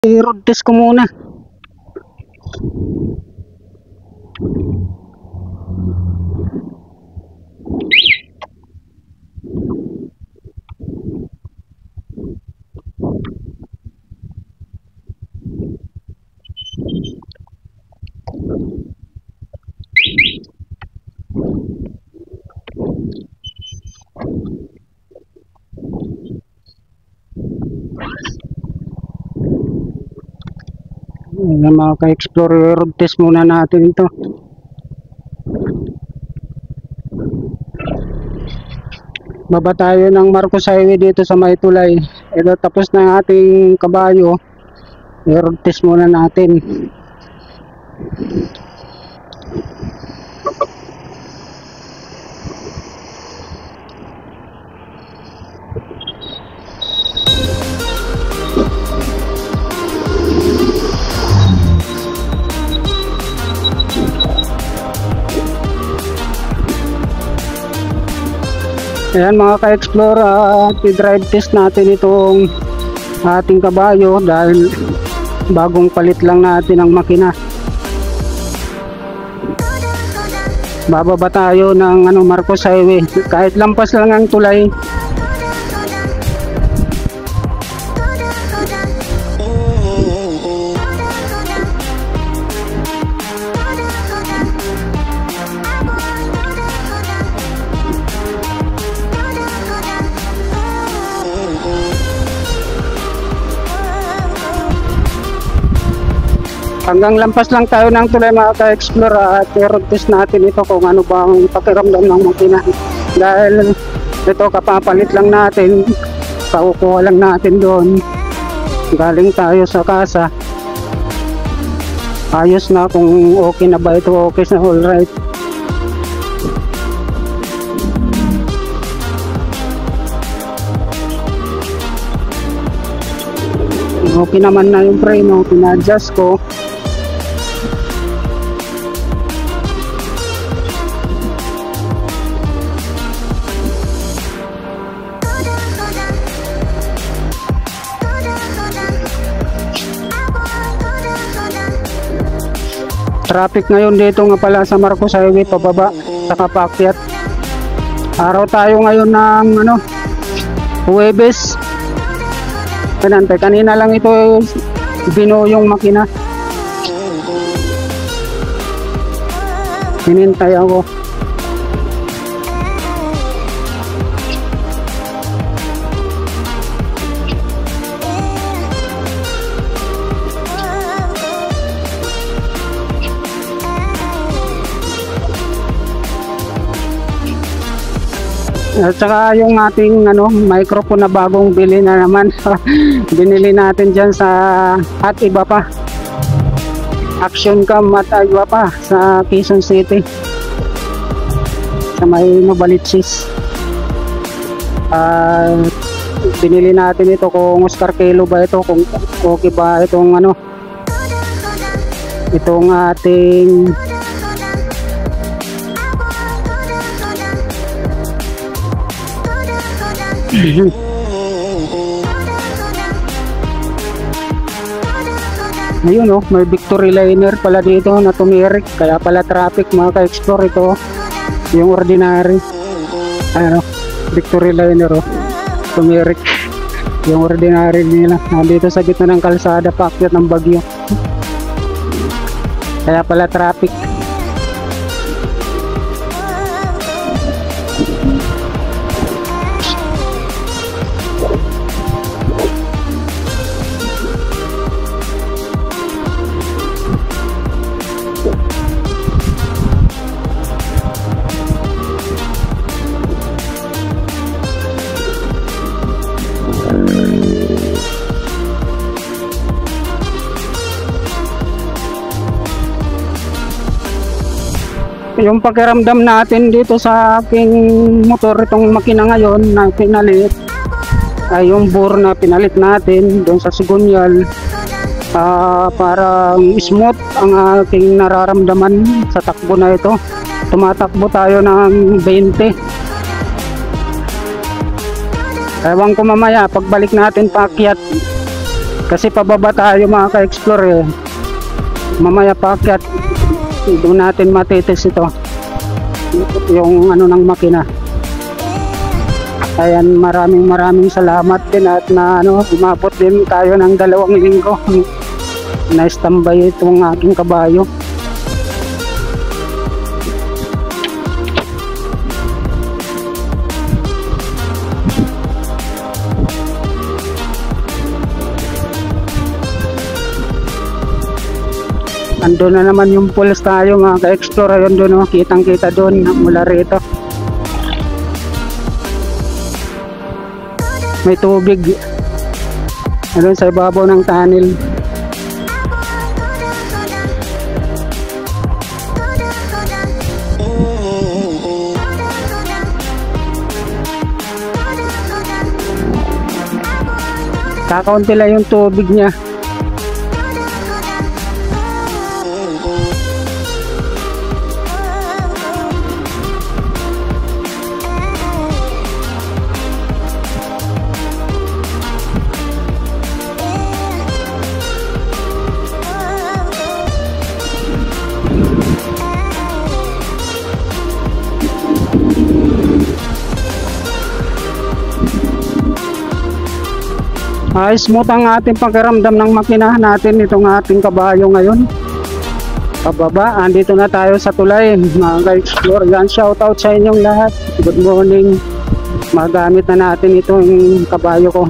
I-road test ko muna. Ayan, mga ka-explore, road test muna natin ito. Baba tayo ng Marcos Highway dito sa Maytulay. Ito, tapos na ang ating kabayo. I-road test muna natin. Ayan mga ka-explore, i-drive test natin itong ating kabayo dahil bagong palit lang natin ang makina. Bababa tayo ng Marcos Highway, kahit lampas lang ang tulay. Hanggang lampas lang tayo ng tulay mga ka-explore at i-road test natin ito kung ano ba ang pakiramdam ng makina. Dahil ito kapapalit lang natin, kakukuha lang natin doon. Galing tayo sa kasa. Ayos na kung okay na ba ito, okay na, alright. Okay naman na yung frame, pina-adjust ko. Traffic ngayon dito nga pala sa Marcos Highway pababa sa paakyat. Araw tayo ngayon ng Huwebes. Kanina lang ito binuo yung makina. Hinintay ako. At saka yung ating microphone na bagong bili na naman. Binili natin dyan sa at iba pa, Action Cam at iba pa sa Quezon City, sa may Novaliches. Binili natin ito kung Oscar Kilo ba ito, kung okay ba itong itong ating ayun may Victory Liner pala dito na tumirik, kaya pala traffic mga ka-explore. Ito yung ordinary Victory Liner tumirik yung ordinary nila dito sa gitna ng kalsada paakyat ng Bagyo, kaya pala traffic. Yung pakiramdam natin dito sa aking motor, itong makina ngayon na pinalit, ay yung bore na pinalit natin doon sa Sigunyal. Parang smooth ang aking nararamdaman sa takbo na ito. Tumatakbo tayo ng 20. Ewan ko mamaya pagbalik natin paakyat Kasi pababa tayo mga ka-explore eh. Mamaya paakyat, doon natin matitis ito. Yung ano ng makina. Ayan, maraming salamat din at na ano, umabot din tayo ng 2 linggo. Na-standby itong aking kabayo. Andun na naman yung pools tayo mga ka-explore. Ayun doon, oh, kitang kita doon mula rito. May tubig andun sa ibabaw ng tunnel. Kakaunti lang yung tubig niya. Smooth ang ating pagkaramdam ng makina natin itong ating kabayo ngayon. Pababa, andito na tayo sa tulay mga ka-explore. Yan, shoutout sa inyong lahat. Good morning. Magamit na natin itong kabayo ko.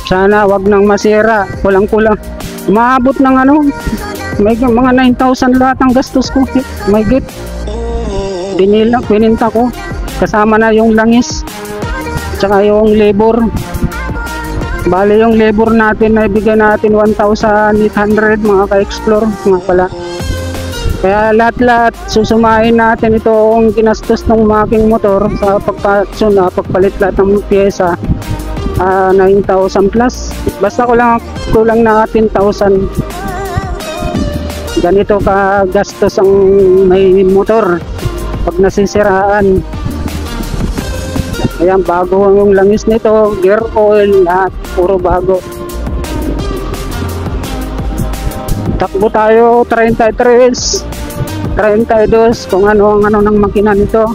Sana wag nang masira. Kulang-kulang. Maabot ng ano, may mga 9,000 lahat ang gastos ko. May git. Pininta ko kasama na yung langis tsaka yung labor. Bali yung labor natin na ibigay natin 1,800 mga ka-explore nga pala. Kaya lahat susumahin natin itong ginastos ng aking motor sa pagpalit lahat ng pyesa, 9,000 plus. Basta kulang na 10,000. Ganito ka gastos ang may motor pag nasisiraan. Ayan, bago ang langis nito, gear oil, lahat puro bago. Takbo tayo 33, 32 kung ano ng makina nito.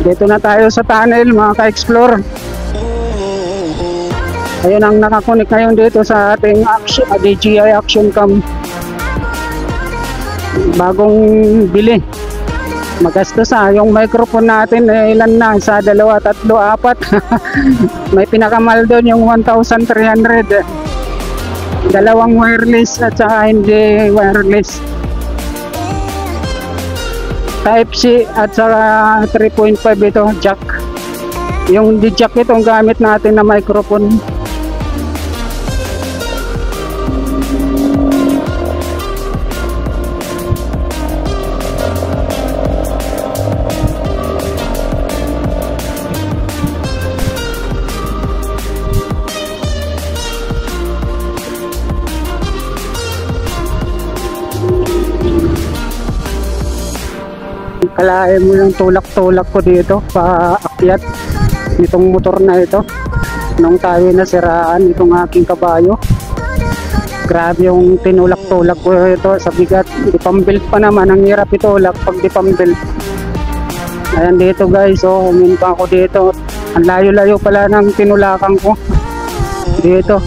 Dito na tayo sa tunnel mga ka-explore. Ayun ang nakakunik ngayon dito sa ating DJI Action Cam. Bagong bili. Magastos yung microphone natin ilan na, sa 2, 3, 4. May pinakamahal doon yung 1,300. Dalawang wireless at saka hindi wireless. Type-C at saka 3.5 ito, jack. Yung di-jack itong gamit natin na microphone. Kalahin mo yung tulak-tulak ko dito paakyat nitong motor na ito nung tayo nasiraan itong aking kabayo. Grabe yung tinulak-tulak ko ito sa bigat. Di pambuild pa naman, ang hirap itulak pag di pambuild. Ayan dito guys, huminto ako dito. Ang layo-layo pala ng tinulakan ko dito.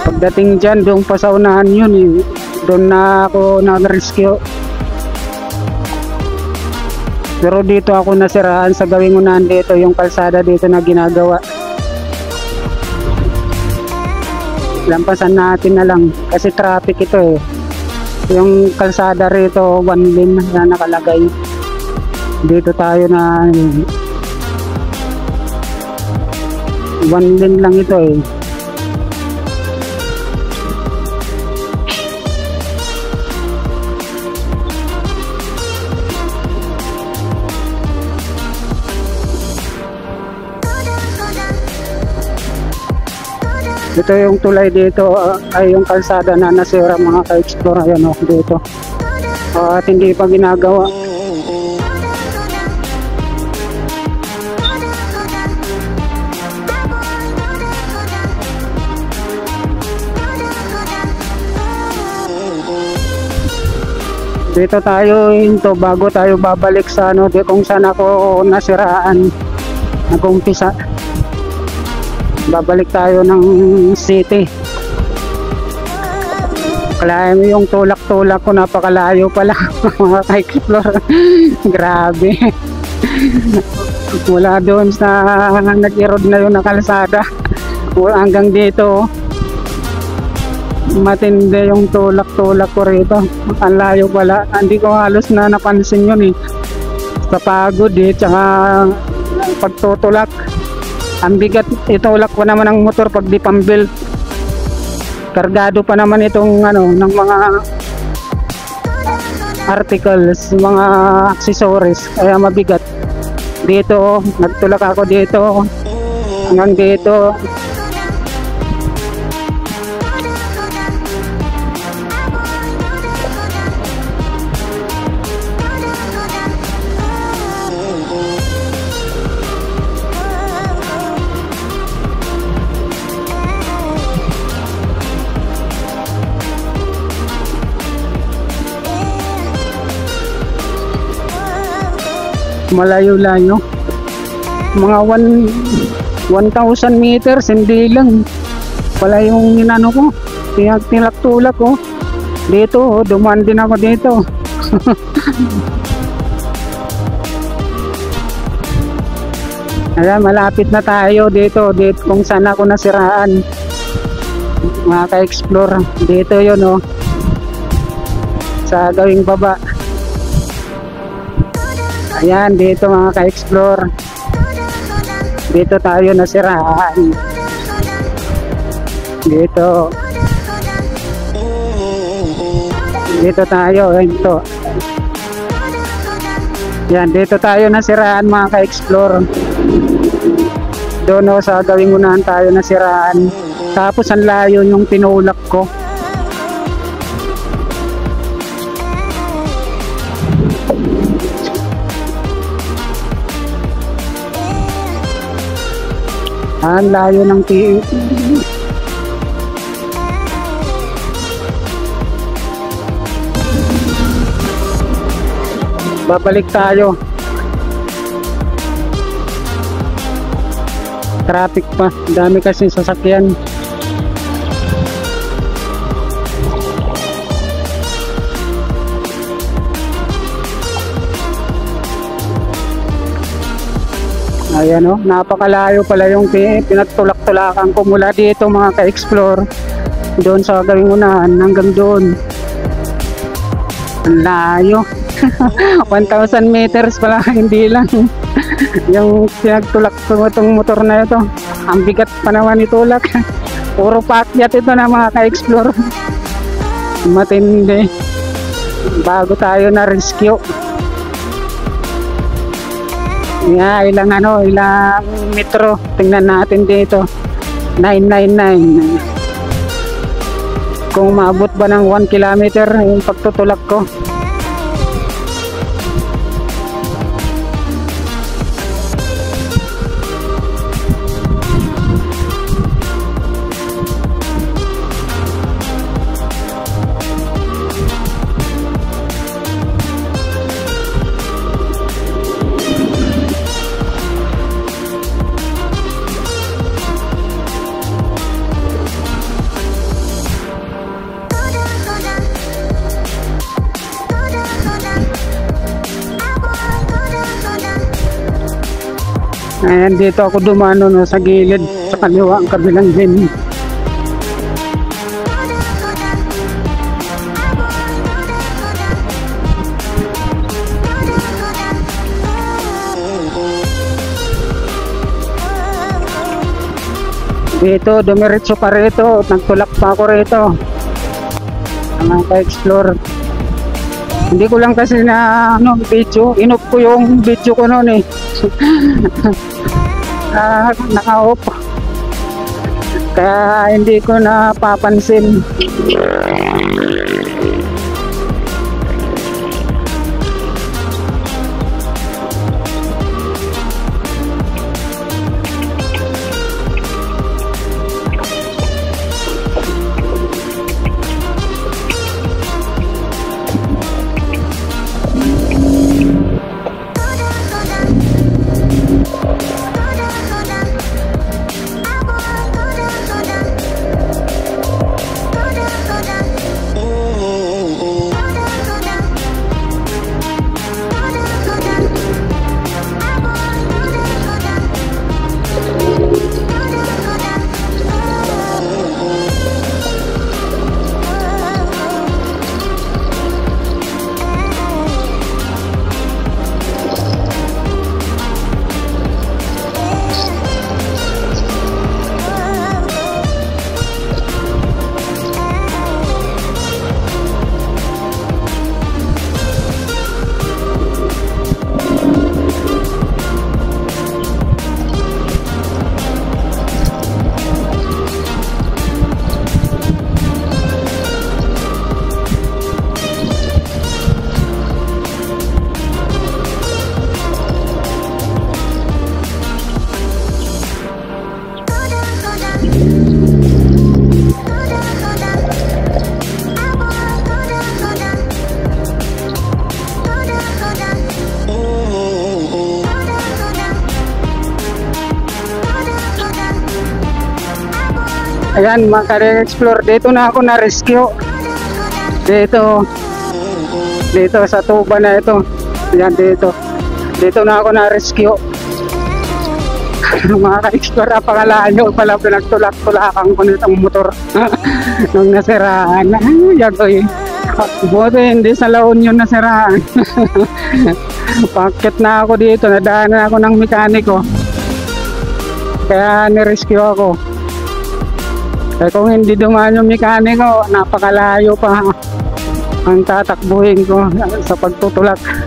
Pagdating dyan, doon pa sa unahan yun doon na ako nag-rescue. Pero dito ako nasiraan sa gawing unahan dito, yung kalsada dito na ginagawa. Lampasan natin na lang kasi traffic ito Yung kalsada rito, 1 lane na nakalagay. Dito tayo na 1 lane lang ito Ito yung tulay dito, ay yung kalsada na nasira mga ka-explore. Ayan o, dito. At hindi pa ginagawa. Dito tayo into bago tayo babalik sa ano, di kung saan ako nasiraan. Nag-umpisa. Babalik tayo ng city. Kalahin mo yung tulak-tulak ko, napakalayo pala mga ka-explore. Grabe. Mula doon sa nag-erode na yung nakalsada hanggang dito. Matindi yung tulak-tulak ko rito. Ang layo pala. Hindi ko halos na napansin yun eh. Sa pagod eh, tsaka pagtutulak. Ang bigat, itulak pa naman ang motor pag di pang-built. Kargado pa naman itong ano, ng mga articles, mga accessories. Kaya mabigat. Dito, nagtulak ako dito. Hanggang dito. Malayo-layo, mga 1,000 meters, hindi lang pala yung inano ko, tinulak-tulak ko dito. Dumaan din ako dito. Ayan, malapit na tayo dito kung saan ako nasiraan mga ka-explore. Dito yun oh, sa gawing baba. Ayan, dito mga ka-explore. Dito tayo nasiraan. Dito. Dito tayo. Ito. Yan, dito tayo nasiraan mga ka-explore. Doon sa gawing unahan tayo nasiraan. Tapos ang layo yung tinulak ko. Ang layo ng babalik tayo. Traffic pa, dami kasi sasakyan. Ayan o, napakalayo pala yung pinagtulak-tulakan ko mula dito mga ka-explore. Doon sa gawing unahan hanggang doon. Ang layo. 1,000 meters pala, hindi lang. Yung pinagtulak ko itong motor na ito. Ang bigat pa naman itulak. Puro paakyat ito na mga ka-explore. Matindi. Bago tayo na rescue. Yeah, ilang metro. Tingnan natin dito. 999. Kung maabot ba ng 1 kilometer yung pagtutulak ko. Ayan, dito ako dumano no, sa gilid, sa kaliwa ang kabilang din. Dito, dumiretso pa rito, nagtulak pa ako rito. Mga ka-explore. Hindi ko lang kasi na video, inop ko yung video ko noon eh. Naka-off. Kaya hindi ko napapansin. Ayan mga ka-explore, dito na ako na-rescue. Dito sa tuba na ito. Ayan dito na ako na-rescue. Mga ka-explore, napakalayo pala, pinagtulak-tulakan ko nitong motor nung nasiraan. Ayan ko eh. Buti hindi sa La Union nasiraan. Pakit na ako dito, nadaanan ako ng mekaniko. Kaya ni-rescue ako. Eh kung hindi dumaan yung mekaniko, napakalayo pa ang tatakbuhin ko sa pagtutulak.